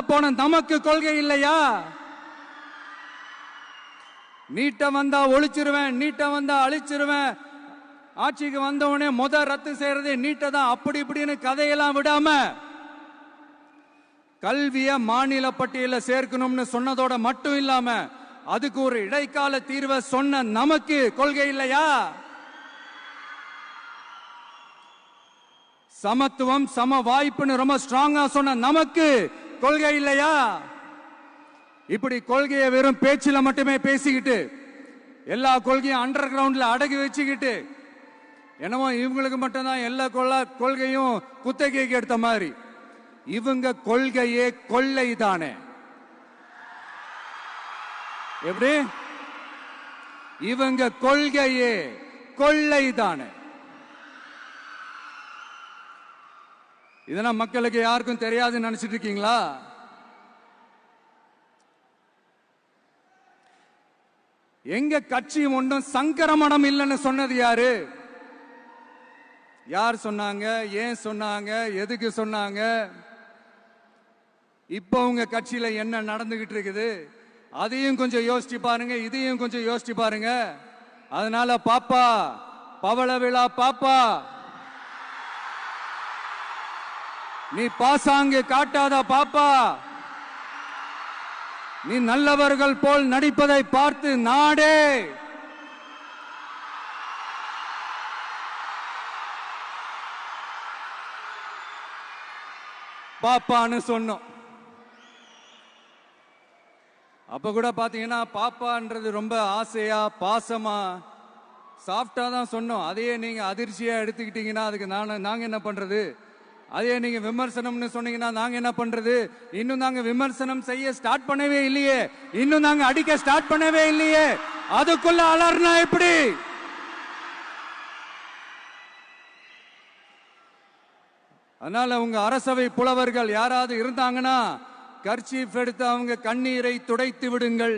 போன நமக்கு கொள்கை இல்லையா? நீட்ட வந்தா ஒழிச்சிருவேன், நீட்ட வந்தா அழிச்சிருவேன், ஆட்சிக்கு வந்தவனே ரத்து செய்யறதே நீட்ட தான், அப்படி இப்படின்னு கதையெல்லாம் விடாம கல்விய மாநில பட்டியல சேர்க்கணும்னு சொன்னதோட மட்டும் இல்லாம அதுக்கு ஒரு இடைக்கால தீர்வை சொன்ன நமக்கு கொள்கை இல்லையா? சமத்துவம் சம வாய்ப்புன்னு ரொம்ப ஸ்ட்ராங்கா சொன்ன நமக்கு கொள்கை இல்லையா? இப்படி கொள்கையை வெறும் பேச்சில மட்டுமே பேசிக்கிட்டு எல்லா கொள்கையும் அண்டர் கிரவுண்ட்ல அடக்கி வச்சுக்கிட்டு என்னமோ இவங்களுக்கு மட்டும்தான் எல்லா கொள்கையும் குத்தகைக்கு எடுத்த மாதிரி. இவங்க கொள்கையே கொள்ளை தானே. எப்படி? இவங்க கொள்கையே கொள்ளை தானே. இதெல்லாம் மக்களுக்கு யாருக்கும் தெரியாதுன்னு நினைச்சிட்டு இருக்கீங்களா? எங்க கட்சி ஒன்றும் சங்கரமணம் இல்லைன்னு சொன்னது யாரு? யார் சொன்னாங்க? ஏன் சொன்னாங்க? எதுக்கு சொன்னாங்க? இப்ப உங்க கட்சியில என்ன நடந்துகிட்டு இருக்குது அதையும் கொஞ்சம் யோசிச்சு பாருங்க, இதையும் கொஞ்சம் யோசிச்சு பாருங்க. அதனால பாப்பா, பவள விழா பாப்பா, நீ பாசாங்கு காட்டாத பாப்பா. நீ நல்லவர்கள் போல் நடிப்பதை பார்த்து நாடே பாப்பான்னு சொன்னோம். அப்ப கூட பாத்தீங்கன்னா பாப்பான்றது ரொம்ப ஆசையா பாசமா சாஃப்டா தான் சொன்னோம். அதையே நீங்க அதிர்ச்சியா எடுத்துக்கிட்டீங்கன்னா அதுக்கு நாங்க என்ன பண்றது? அதே நீங்க விமர்சனம்னு சொன்னீங்கன்னா நாங்க என்ன பண்றது? இன்னும் நாங்க விமர்சனம் செய்ய ஸ்டார்ட் பண்ணவே இல்லையே, இன்னும் நாங்க அடிக்க ஸ்டார்ட் பண்ணவே இல்லையே, அதுக்குள்ள அலர்னா எப்படி? அதனால உங்க அரசவை புலவர்கள் யாராவது இருந்தாங்கன்னா கர்ச்சீஃப் எடுத்து அவங்க கண்ணீரை துடைத்து விடுங்கள்.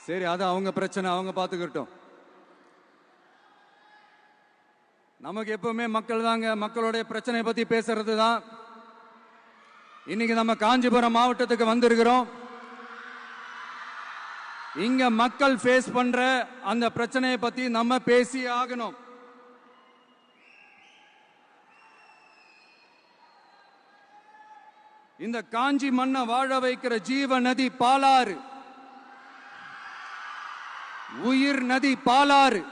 சரி, அது அவங்க பிரச்சனை, அவங்க பாத்துக்கிட்டோம். நமக்கு எப்பவுமே மக்கள் தாங்க, மக்களுடைய பிரச்சனை பத்தி பேசுறது தான். இன்னைக்கு நம்ம காஞ்சிபுரம் மாவட்டத்துக்கு வந்திருக்கிறோம். இங்க மக்கள் ஃபேஸ் பண்ற அந்த பிரச்சனையை பத்தி நம்ம பேசி ஆகணும். இந்த காஞ்சி மண்ணை வாழ வைக்கிற ஜீவ நதி பாலாறு, உயிர் நதி பாலாறு.